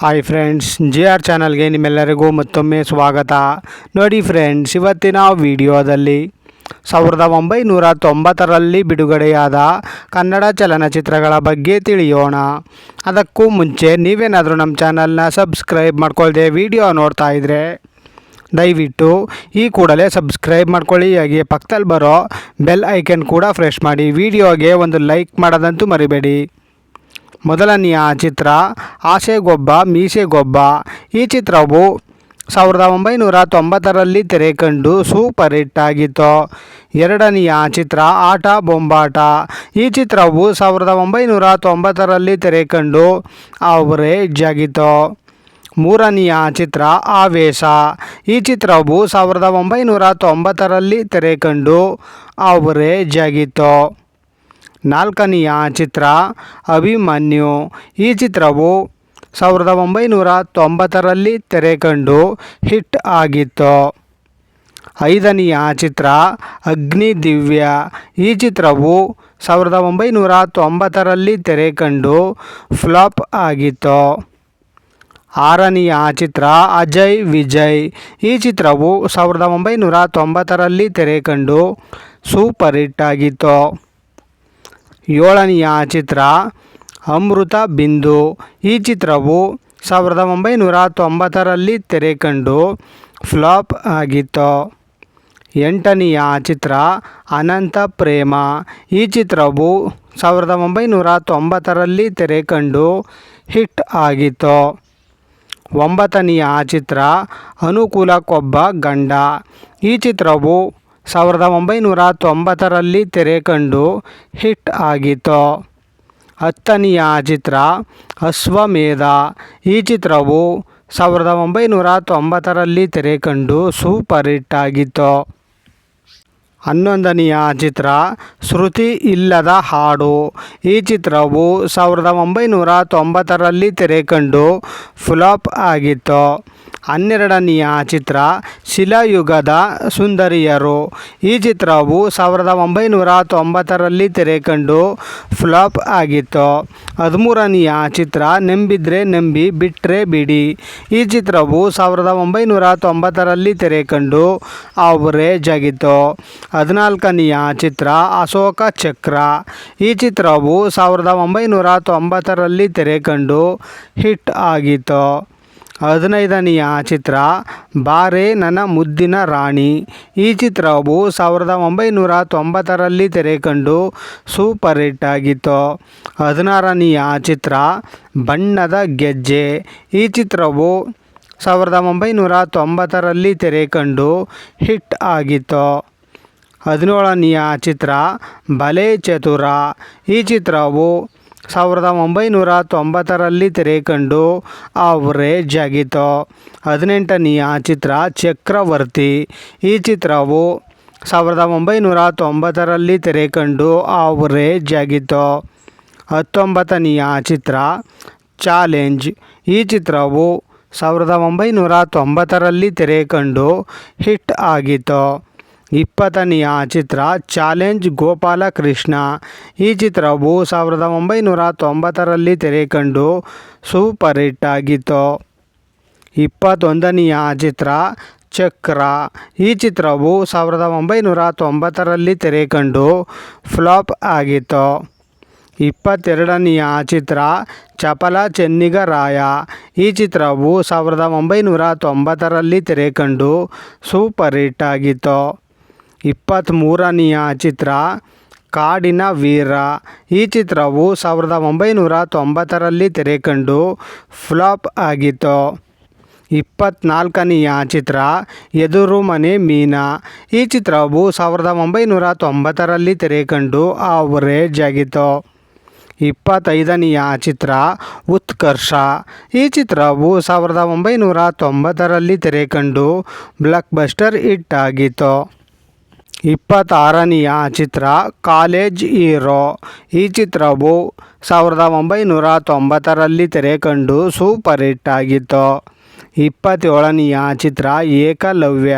Hi friends, JR ಚಾನಲ್ಗೆ ನಿಮ್ಮೆಲ್ಲರಿಗೂ ಮತ್ತೊಮ್ಮೆ ಸ್ವಾಗತ. ನೋಡಿ ಫ್ರೆಂಡ್ಸ್, ಇವತ್ತಿನ ವಿಡಿಯೋದಲ್ಲಿ 1990ರಲ್ಲಿ ಬಿಡುಗಡೆಯಾದ ಕನ್ನಡ ಚಲನಚಿತ್ರಗಳ ಬಗ್ಗೆ ತಿಳಿಯೋಣ. ಅದಕ್ಕೂ ಮುಂಚೆ ನೀವೇನಾದರೂ ನಮ್ಮ ಚಾನಲ್ನ ಸಬ್ಸ್ಕ್ರೈಬ್ ಮಾಡ್ಕೊಳ್ಳದೆ ವಿಡಿಯೋ ನೋಡ್ತಾ ಇದ್ದರೆ ದಯವಿಟ್ಟು ಈ ಕೂಡಲೇ ಸಬ್ಸ್ಕ್ರೈಬ್ ಮಾಡ್ಕೊಳ್ಳಿ. ಹಾಗೆ ಪಕ್ಕದಲ್ಲಿ ಬರೋ ಬೆಲ್ ಐಕನ್ ಕೂಡ ಪ್ರೆಸ್ ಮಾಡಿ. ವಿಡಿಯೋಗೆ ಒಂದು ಲೈಕ್ ಮಾಡೋದಂತೂ ಮರಿಬೇಡಿ. ಮೊದಲನೆಯ ಚಿತ್ರ ಆಸೆಗೊಬ್ಬ ಮೀಸೆಗೊಬ್ಬ. ಈ ಚಿತ್ರವು 1990ರಲ್ಲಿ ತೆರೆಕಂಡು ಸೂಪರ್ ಹಿಟ್ ಆಗಿತ್ತು. ಎರಡನೆಯ ಚಿತ್ರ ಆಟ ಬೊಂಬಾಟ. ಈ ಚಿತ್ರವು 1990ರಲ್ಲಿ ತೆರೆಕಂಡು ಅವರೇಜ್ ಆಗಿತ್ತು. ಮೂರನೆಯ ಚಿತ್ರ ಆವೇಶ. ಈ ಚಿತ್ರವು 1990ರಲ್ಲಿ ತೆರೆಕಂಡು ಅವರೇಜ್ ಆಗಿತ್ತು. ನಾಲ್ಕನೆಯ ಚಿತ್ರ ಅಭಿಮನ್ಯು. ಈ ಚಿತ್ರವು 1990ರಲ್ಲಿ ತೆರೆಕಂಡು ಹಿಟ್ ಆಗಿತ್ತು. ಐದನೆಯ ಚಿತ್ರ ಅಗ್ನಿದಿವ್ಯ. ಈ ಚಿತ್ರವು 1990ರಲ್ಲಿ ತೆರೆಕಂಡು ಫ್ಲಾಪ್ ಆಗಿತ್ತು. ಆರನೆಯ ಚಿತ್ರ ಅಜಯ್ ವಿಜಯ್. ಈ ಚಿತ್ರವು 1990ರಲ್ಲಿ ತೆರೆಕಂಡು ಸೂಪರ್ ಹಿಟ್ ಆಗಿತ್ತು. ಏಳನೆಯ ಚಿತ್ರ ಅಮೃತ ಬಿಂದು. ಈ ಚಿತ್ರವು 1990ರಲ್ಲಿ ತೆರೆಕಂಡು ಫ್ಲಾಪ್ ಆಗಿತ್ತು. ಎಂಟನೆಯ ಚಿತ್ರ ಅನಂತ ಪ್ರೇಮ. ಈ ಚಿತ್ರವು 1990ರಲ್ಲಿ ತೆರೆಕಂಡು ಹಿಟ್ ಆಗಿತ್ತು. ಒಂಬತ್ತನೆಯ ಚಿತ್ರ ಅನುಕೂಲಕ್ಕೊಬ್ಬ ಗಂಡ. ಈ ಚಿತ್ರವು 1990ರಲ್ಲಿ ತೆರೆಕಂಡು ಹಿಟ್ ಆಗಿತ್ತು. ಹತ್ತನೆಯ ಚಿತ್ರ ಅಶ್ವಮೇಧ. ಈ ಚಿತ್ರವು 1990ರಲ್ಲಿ ತೆರೆಕಂಡು ಸೂಪರ್ ಹಿಟ್ ಆಗಿತ್ತು. ಹನ್ನೊಂದನೆಯ ಚಿತ್ರ ಶ್ರುತಿ ಇಲ್ಲದ ಹಾಡು. ಈ ಚಿತ್ರವು 1990ರಲ್ಲಿ ತೆರೆಕಂಡು ಫ್ಲಾಪ್ ಆಗಿತ್ತು. ಹನ್ನೆರಡನೆಯ ಚಿತ್ರ ಶಿಲಾಯುಗದ ಸುಂದರಿಯರು. ಈ ಚಿತ್ರವು 1990ರಲ್ಲಿ ತೆರೆಕಂಡು ಫ್ಲಾಪ್ ಆಗಿತ್ತು. ಹದಿಮೂರನೆಯ ಚಿತ್ರ ನಂಬಿದ್ರೆ ನಂಬಿ ಬಿಟ್ಟರೆ ಬಿಡಿ. ಈ ಚಿತ್ರವು 1990ರಲ್ಲಿ ತೆರೆಕಂಡು ಅವರೇಜ್ ಆಗಿತ್ತು. ಹದಿನಾಲ್ಕನೆಯ ಚಿತ್ರ ಅಶೋಕ ಚಕ್ರ. ಈ ಚಿತ್ರವು 1990ರಲ್ಲಿ ತೆರೆಕಂಡು ಹಿಟ್ ಆಗಿತ್ತು. ಹದಿನೈದನೆಯ ಚಿತ್ರ ಬಾರೆ ನನ್ನ ಮುದ್ದಿನ ರಾಣಿ. ಈ ಚಿತ್ರವು 1990ರಲ್ಲಿ ತೆರೆಕಂಡು ಸೂಪರ್ ಹಿಟ್ ಆಗಿತ್ತು. ಹದಿನಾರನೆಯ ಚಿತ್ರ ಬಣ್ಣದ ಗೆಜ್ಜೆ. ಈ ಚಿತ್ರವು 1990ರಲ್ಲಿ ತೆರೆಕಂಡು ಹಿಟ್ ಆಗಿತ್ತು. ಹದಿನೇಳನೆಯ ಚಿತ್ರ ಬಲೆ ಚತುರ. ಈ ಚಿತ್ರವು 1990ರಲ್ಲಿ ತೆರೆಕಂಡು ಅವರೇಜ್ ಆಗಿತ್ತು. ಹದಿನೆಂಟನೆಯ ಚಿತ್ರ ಚಕ್ರವರ್ತಿ. ಈ ಚಿತ್ರವು 1990ರಲ್ಲಿ ತೆರೆಕಂಡು ಅವರೇಜ್ ಆಗಿತ್ತು. ಹತ್ತೊಂಬತ್ತನೆಯ ಚಿತ್ರ ಚಾಲೆಂಜ್. ಈ ಚಿತ್ರವು 1990ರಲ್ಲಿ ತೆರೆಕಂಡು ಹಿಟ್ ಆಗಿತ್ತು. ಇಪ್ಪತ್ತನೆಯ ಚಿತ್ರ ಚಾಲೆಂಜ್ ಗೋಪಾಲಕೃಷ್ಣ. ಈ ಚಿತ್ರವು 1990ರಲ್ಲಿ ತೆರೆಕಂಡು ಸೂಪರ್ ಹಿಟ್ ಆಗಿತ್ತು. ಇಪ್ಪತ್ತೊಂದನೆಯ ಚಿತ್ರ ಚಕ್ರ. ಈ ಚಿತ್ರವು 1990ರಲ್ಲಿ ತೆರೆಕಂಡು ಫ್ಲಾಪ್ ಆಗಿತ್ತು. ಇಪ್ಪತ್ತೆರಡನೆಯ ಚಿತ್ರ ಚಪಲ ಚೆನ್ನಿಗರಾಯ. ಈ ಚಿತ್ರವು 1990ರಲ್ಲಿ ತೆರೆಕಂಡು ಸೂಪರ್ ಹಿಟ್ ಆಗಿತ್ತು. ಇಪ್ಪತ್ತ್ಮೂರನೆಯ ಚಿತ್ರ ಕಾಡಿನ ವೀರ. ಈ ಚಿತ್ರವು 1990ರಲ್ಲಿ ತೆರೆಕಂಡು ಫ್ಲಾಪ್ ಆಗಿತ್ತು. ಇಪ್ಪತ್ತ್ನಾಲ್ಕನೆಯ ಚಿತ್ರ ಎದುರು ಮನೆ ಮೀನಾ. ಈ ಚಿತ್ರವು 1990ರಲ್ಲಿ ತೆರೆಕಂಡು ಅವರೇಜ್ ಆಗಿತ್ತು. ಇಪ್ಪತ್ತೈದನೆಯ ಚಿತ್ರ ಉತ್ಕರ್ಷ. ಈ ಚಿತ್ರವು 1990ರಲ್ಲಿ ತೆರೆಕಂಡು ಬ್ಲಾಕ್ ಬಸ್ಟರ್ ಹಿಟ್ ಆಗಿತ್ತು. ಇಪ್ಪತ್ತಾರನೆಯ ಚಿತ್ರ ಕಾಲೇಜ್ ಹೀರೋ. ಈ ಚಿತ್ರವು 1990ರಲ್ಲಿ ತೆರೆಕಂಡು ಸೂಪರ್ ಹಿಟ್ ಆಗಿತ್ತು. ಇಪ್ಪತ್ತೇಳನೆಯ ಚಿತ್ರ ಏಕಲವ್ಯ.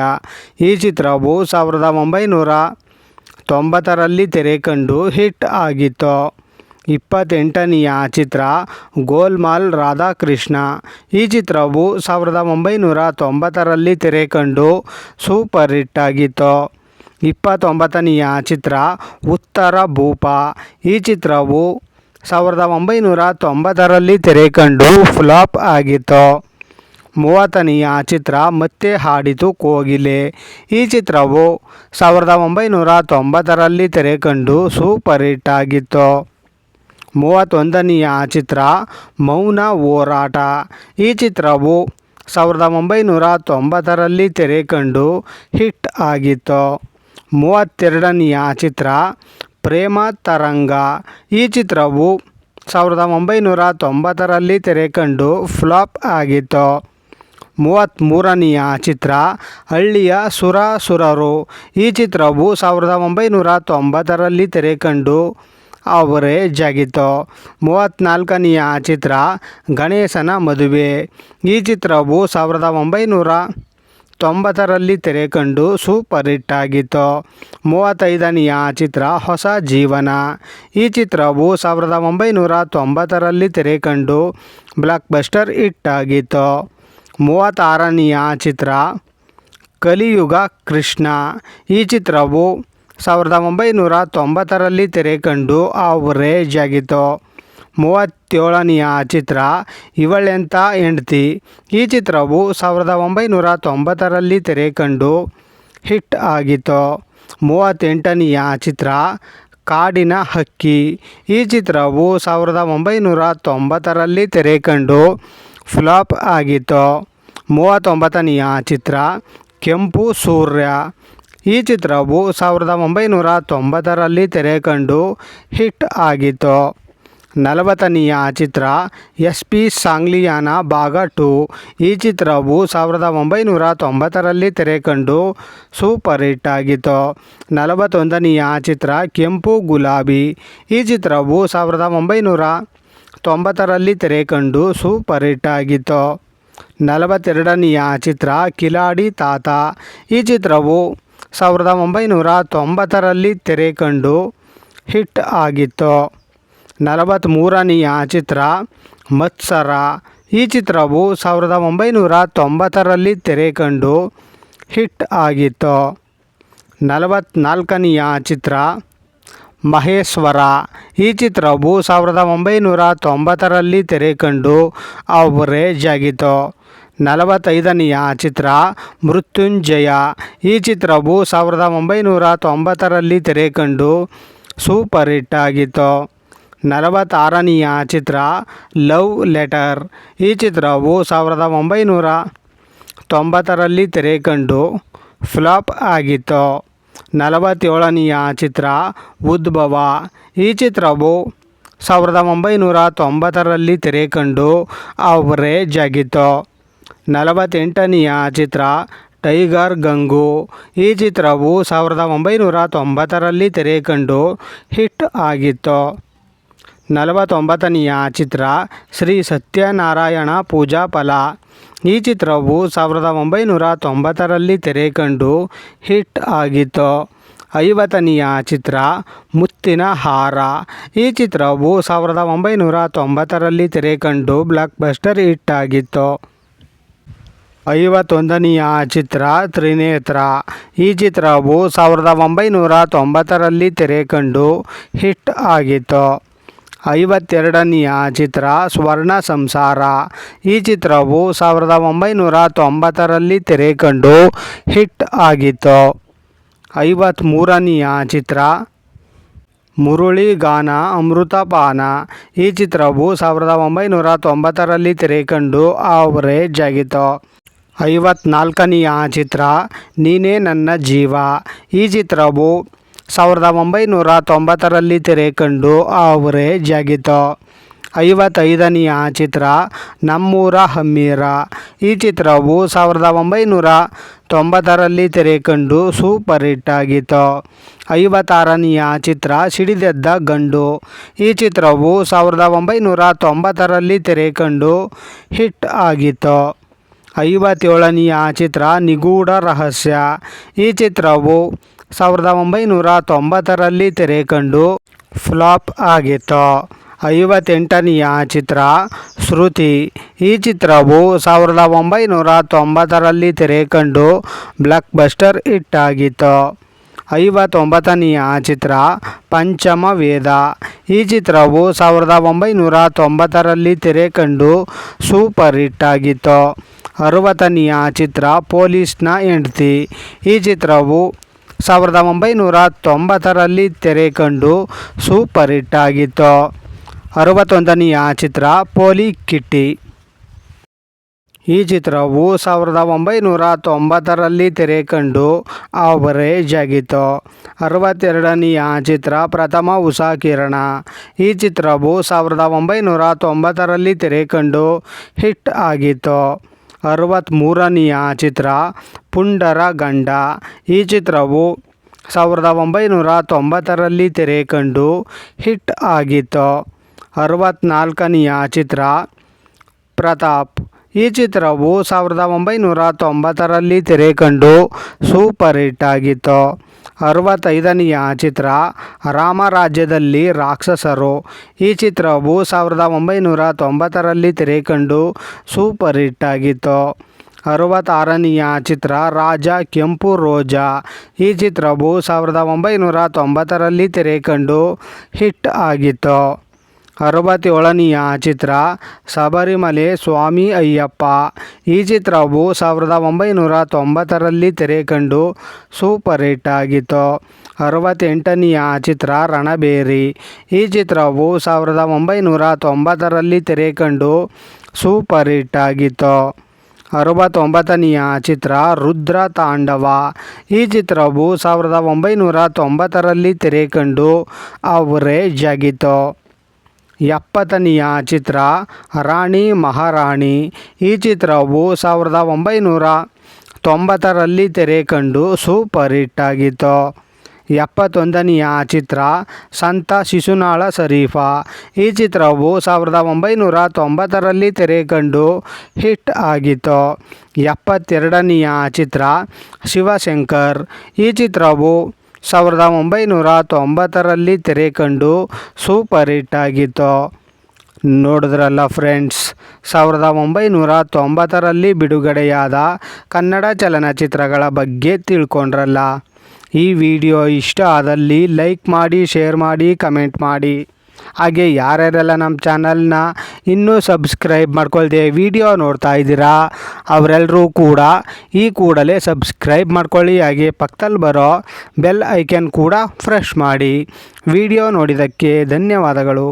ಈ ಚಿತ್ರವು 1990ರಲ್ಲಿ ತೆರೆಕಂಡು ಹಿಟ್ ಆಗಿತ್ತು. 28ನೆಯ ಚಿತ್ರ ಗೋಲ್ಮಾಲ್ ರಾಧಾಕೃಷ್ಣ. ಈ ಚಿತ್ರವು 1990ರಲ್ಲಿ ತೆರೆ ಕಂಡು ಸೂಪರ್ ಹಿಟ್ ಆಗಿತ್ತು. 29ನೆಯ ಚಿತ್ರ ಉತ್ತರ ಭೂಪ. ಈ ಚಿತ್ರವು 1990ರಲ್ಲಿ ತೆರೆ ಕಂಡು ಫ್ಲಾಪ್ ಆಗಿತ್ತು. 30ನೆಯ ಚಿತ್ರ ಮತ್ತೆ ಹಾಡಿತು ಕೋಗಿಲೆ. ಈ ಚಿತ್ರವು 1990ರಲ್ಲಿ ತೆರೆ ಕಂಡು ಸೂಪರ್ ಹಿಟ್ ಆಗಿತ್ತು. 31ನೆಯ ಚಿತ್ರ ಮೌನ ಹೋರಾಟ. ಈ ಚಿತ್ರವು 1990ರಲ್ಲಿ ತೆರೆ ಕಂಡು ಹಿಟ್ ಆಗಿತ್ತು. 32ನೆಯ ಚಿತ್ರ ಪ್ರೇಮ ತರಂಗ. ಈ ಚಿತ್ರವು 1990ರಲ್ಲಿ ತೆರೆ ಕಂಡು ಫ್ಲಾಪ್ ಆಗಿತ್ತು. 33ನೆಯ ಚಿತ್ರ ಹಳ್ಳಿಯ ಸುರಸುರರು. ಈ ಚಿತ್ರವು 1990ರಲ್ಲಿ ತೆರೆ ಕಂಡು ಅವರೇಜ್ ಆಗಿತ್ತು. 34ನೆಯ ಚಿತ್ರ ಗಣೇಶನ ಮದುವೆ. ಈ ಚಿತ್ರವು 1990ರಲ್ಲಿ ತೆರೆ ಕಂಡು ಸೂಪರ್ ಹಿಟ್ ಆಗಿತ್ತು. 35ನೆಯ ಚಿತ್ರ ಹೊಸ ಜೀವನ. ಈ ಚಿತ್ರವು 1990ರಲ್ಲಿ ತೆರೆ ಕಂಡು ಬ್ಲಾಕ್ ಬಸ್ಟರ್ ಹಿಟ್ ಆಗಿತ್ತು. 36ನೆಯ ಚಿತ್ರ ಕಲಿಯುಗ ಕೃಷ್ಣ. ಈ ಚಿತ್ರವು 1990ರಲ್ಲಿ ತೆರೆ ಕಂಡು ಅವರೇಜ್ ಆಗಿತ್ತು. 37ನೆಯ ಚಿತ್ರ ಇವಳೆಂಥ ಹೆಂಡ್ತಿ. ಈ ಚಿತ್ರವು 1990ರಲ್ಲಿ ತೆರೆ ಕಂಡು ಹಿಟ್ ಆಗಿತ್ತು. 38ನೆಯ ಚಿತ್ರ ಕಾಡಿನ ಹಕ್ಕಿ. ಈ ಚಿತ್ರವು 1990ರಲ್ಲಿ ತೆರೆ ಕಂಡು ಫ್ಲಾಪ್ ಆಗಿತ್ತು. 39ನೆಯ ಚಿತ್ರ ಕೆಂಪು ಸೂರ್ಯ. ಈ ಚಿತ್ರವು 1990ರಲ್ಲಿ ತೆರೆ ಕಂಡು ಹಿಟ್ ಆಗಿತ್ತು. 40ನೆಯ ಚಿತ್ರ SP ಸಾಂಗ್ಲಿಯಾನ ಭಾಗ 2. ಈ ಚಿತ್ರವು 1990ರಲ್ಲಿ ತೆರೆ ಕಂಡು ಸೂಪರ್ ಹಿಟ್ ಆಗಿತ್ತು. 41ನೆಯ ಚಿತ್ರ ಕೆಂಪು ಗುಲಾಬಿ. ಈ ಚಿತ್ರವು 1990ರಲ್ಲಿ ತೆರೆ ಕಂಡು ಸೂಪರ್ ಹಿಟ್ ಆಗಿತ್ತು. 42ನೆಯ ಚಿತ್ರ ಕಿಲಾಡಿ ತಾತ. ಈ ಚಿತ್ರವು 1990ರಲ್ಲಿ ತೆರೆ ಕಂಡು ಹಿಟ್ ಆಗಿತ್ತು. 43ನೆಯ ಚಿತ್ರ ಮತ್ಸರ. ಈ ಚಿತ್ರವು 1990ರಲ್ಲಿ ತೆರೆ ಕಂಡು ಹಿಟ್ ಆಗಿತ್ತು. 44ನೆಯ ಚಿತ್ರ ಮಹೇಶ್ವರ. ಈ ಚಿತ್ರವು 1990ರಲ್ಲಿ ತೆರೆ ಕಂಡು ಅವರೇಜ್ ಆಗಿತ್ತು. 45ನೆಯ ಚಿತ್ರ ಮೃತ್ಯುಂಜಯ. ಈ ಚಿತ್ರವು 1990ರಲ್ಲಿ ತೆರೆ ಕಂಡು ಸೂಪರ್ ಹಿಟ್ ಆಗಿತ್ತು. 46ನೆಯ ಚಿತ್ರ ಲವ್ ಲೆಟರ್. ಈ ಚಿತ್ರವು 1990ರಲ್ಲಿ ತೆರೆ ಕಂಡು ಫ್ಲಾಪ್ ಆಗಿತ್ತು. 47ನೆಯ ಚಿತ್ರ ಉದ್ಭವ. ಈ ಚಿತ್ರವು 1990ರಲ್ಲಿ ತೆರೆ ಕಂಡು ಅವರೇಜ್ ಆಗಿತ್ತು. 48ನೆಯ ಚಿತ್ರ ಟೈಗರ್ ಗಂಗು. ಈ ಚಿತ್ರವು 1990ರಲ್ಲಿ ತೆರೆ ಕಂಡು ಹಿಟ್ ಆಗಿತ್ತು. 49ನೆಯ ಚಿತ್ರ ಶ್ರೀ ಸತ್ಯನಾರಾಯಣ ಪೂಜಾ ಫಲ. ಈ ಚಿತ್ರವು 1990ರಲ್ಲಿ ತೆರೆ ಕಂಡು ಹಿಟ್ ಆಗಿತ್ತು. 50ನೆಯ ಚಿತ್ರ ಮುತ್ತಿನ ಹಾರ. ಈ ಚಿತ್ರವು 1990ರಲ್ಲಿ ತೆರೆ ಕಂಡು ಬ್ಲಾಕ್ ಬಸ್ಟರ್ ಹಿಟ್ ಆಗಿತ್ತು. 51ನೆಯ ಚಿತ್ರ ತ್ರಿನೇತ್ರ. ಈ ಚಿತ್ರವು 1990ರಲ್ಲಿ ತೆರೆ ಕಂಡು ಹಿಟ್ ಆಗಿತ್ತು. 52ನೆಯ ಚಿತ್ರ ಸ್ವರ್ಣ ಸಂಸಾರ. ಈ ಚಿತ್ರವು 1990ರಲ್ಲಿ ತೆರೆ ಕಂಡು ಹಿಟ್ ಆಗಿತ್ತು. 53ನೆಯ ಚಿತ್ರ ಮುರಳಿಗಾನ ಅಮೃತಪಾನ. ಈ ಚಿತ್ರವು 1990ರಲ್ಲಿ ತೆರೆ ಕಂಡು ಅವರೇಜ್ ಆಗಿತ್ತು. 54ನೆಯ ಚಿತ್ರ ನೀನೇ ನನ್ನ ಜೀವ. ಈ ಚಿತ್ರವು 1990ರಲ್ಲಿ ತೆರೆ ಕಂಡು ಅವರೇಜ್ ಆಗಿತ್ತು. 55ನೆಯ ಚಿತ್ರ ನಮ್ಮೂರ ಹಮ್ಮೀರ. ಈ ಚಿತ್ರವು 1990ರಲ್ಲಿ ತೆರೆ ಕಂಡು ಸೂಪರ್ ಹಿಟ್ ಆಗಿತ್ತು. 56ನೆಯ ಚಿತ್ರ ಸಿಡಿದೆದ್ದ ಗಂಡು. ಈ ಚಿತ್ರವು 1990ರಲ್ಲಿ ತೆರೆ ಕಂಡು ಹಿಟ್ ಆಗಿತ್ತು. 57ನೆಯ ಚಿತ್ರ ನಿಗೂಢ ರಹಸ್ಯ. ಈ ಚಿತ್ರವು 1990ರಲ್ಲಿ ತೆರೆ ಕಂಡು ಫ್ಲಾಪ್ ಆಗಿತ್ತು. 58ನೆಯ ಚಿತ್ರ ಶ್ರುತಿ. ಈ ಚಿತ್ರವು 1990ರಲ್ಲಿ ತೆರೆ ಕಂಡು ಬ್ಲಾಕ್ ಬಸ್ಟರ್ ಹಿಟ್ ಆಗಿತ್ತು. 59ನೆಯ ಚಿತ್ರ ಪಂಚಮ ವೇದ. ಈ ಚಿತ್ರವು 1990ರಲ್ಲಿ ತೆರೆ ಕಂಡು ಸೂಪರ್ ಹಿಟ್ ಆಗಿತ್ತು. 60ನೆಯ ಚಿತ್ರ ಪೊಲೀಸ್ನ ಹೆಂಡ್ತಿ. ಈ ಚಿತ್ರವು 1990ರಲ್ಲಿ ತೆರೆ ಕಂಡು ಸೂಪರ್ ಹಿಟ್ ಆಗಿತ್ತು. 61ನೆಯ ಚಿತ್ರ ಪೋಲಿ ಕಿಟ್ಟಿ. ಈ ಚಿತ್ರವು 1990ರಲ್ಲಿ ತೆರೆ ಕಂಡು ಆವರೇಜ್ ಆಗಿತ್ತು. 62ನೆಯ ಚಿತ್ರ ಪ್ರಥಮ ಹೊಸ ಕಿರಣ. ಈ ಚಿತ್ರವು 1990ರಲ್ಲಿ ತೆರೆ ಕಂಡು ಹಿಟ್ ಆಗಿತ್ತು. 63ನೆಯ ಚಿತ್ರ ಪುಂಡರ ಗಂಡ. ಈ ಚಿತ್ರವು 1990ರಲ್ಲಿ ತೆರೆ ಕಂಡು ಹಿಟ್ ಆಗಿತ್ತು. 64ನೆಯ ಚಿತ್ರ ಪ್ರತಾಪ್. ಈ ಚಿತ್ರವು 1990ರಲ್ಲಿ ತೆರೆ ಕಂಡು ಸೂಪರ್ ಹಿಟ್ ಆಗಿತ್ತು. 65ನೆಯ ಚಿತ್ರ ರಾಮರಾಜ್ಯದಲ್ಲಿ ರಾಕ್ಷಸರು. ಈ ಚಿತ್ರವು 1990ರಲ್ಲಿ ತೆರೆ ಕಂಡು ಸೂಪರ್ ಹಿಟ್ ಆಗಿತ್ತು. 66ನೆಯ ಚಿತ್ರ ರಾಜ ಕೆಂಪು ರೋಜಾ. ಈ ಚಿತ್ರವು 1990ರಲ್ಲಿ ತೆರೆ ಕಂಡು ಹಿಟ್ ಆಗಿತ್ತು. 67ನೆಯ ಚಿತ್ರ ಶಬರಿಮಲೆ ಸ್ವಾಮಿ ಅಯ್ಯಪ್ಪ. ಈ ಚಿತ್ರವು 1990ರಲ್ಲಿ ತೆರೆ ಕಂಡು ಸೂಪರ್ ಹಿಟ್ ಆಗಿತ್ತು. 68ನೆಯ ಚಿತ್ರ ರಣಬೇರಿ. ಈ ಚಿತ್ರವು 1990ರಲ್ಲಿ ತೆರೆ ಕಂಡು ಸೂಪರ್ ಹಿಟ್ ಆಗಿತ್ತು. 69ನೆಯ ಚಿತ್ರ ರುದ್ರ ತಾಂಡವ. ಈ ಚಿತ್ರವು 1990ರಲ್ಲಿ ತೆರೆ ಕಂಡು ಆವರೇಜ್ ಆಗಿತ್ತು. 70ನೆಯ ಚಿತ್ರ ರಾಣಿ ಮಹಾರಾಣಿ. ಈ ಚಿತ್ರವು 1990ರಲ್ಲಿ ತೆರೆ ಕಂಡು ಸೂಪರ್ ಹಿಟ್ ಆಗಿತ್ತು. 71ನೆಯ ಚಿತ್ರ ಸಂತ ಶಿಶುನಾಳ ಶರೀಫ. ಈ ಚಿತ್ರವು 1990ರಲ್ಲಿ ತೆರೆ ಕಂಡು ಹಿಟ್ ಆಗಿತ್ತು. 72ನೆಯ ಚಿತ್ರ ಶಿವಶಂಕರ್. ಈ ಚಿತ್ರವು 1990ರಲ್ಲಿ ತೆರೆ ಕಂಡು ಸೂಪರ್ ಹಿಟ್ ಆಗಿತ್ತು. ನೋಡಿದ್ರಲ್ಲ ಫ್ರೆಂಡ್ಸ್, 1990ರಲ್ಲಿ ಬಿಡುಗಡೆಯಾದ ಕನ್ನಡ ಚಲನಚಿತ್ರಗಳ ಬಗ್ಗೆ ತಿಳ್ಕೊಂಡ್ರಲ್ಲ. ಈ ವಿಡಿಯೋ ಇಷ್ಟ ಆದಲ್ಲಿ ಲೈಕ್ ಮಾಡಿ, ಶೇರ್ ಮಾಡಿ, ಕಮೆಂಟ್ ಮಾಡಿ. ಹಾಗೆ ಯಾರ್ಯಾರೆಲ್ಲ ನಮ್ಮ ಚಾನಲ್ನ ಇನ್ನೂ ಸಬ್ಸ್ಕ್ರೈಬ್ ಮಾಡ್ಕೊಳ್ದೆ ವಿಡಿಯೋ ನೋಡ್ತಾ ಇದ್ದೀರಾ ಅವರೆಲ್ಲರೂ ಕೂಡ ಈ ಕೂಡಲೇ ಸಬ್ಸ್ಕ್ರೈಬ್ ಮಾಡ್ಕೊಳ್ಳಿ. ಹಾಗೆ ಪಕ್ಕದಲ್ಲಿ ಬರೋ ಬೆಲ್ ಐಕನ್ ಕೂಡ ಪ್ರೆಸ್ ಮಾಡಿ. ವಿಡಿಯೋ ನೋಡಿದ್ದಕ್ಕೆ ಧನ್ಯವಾದಗಳು.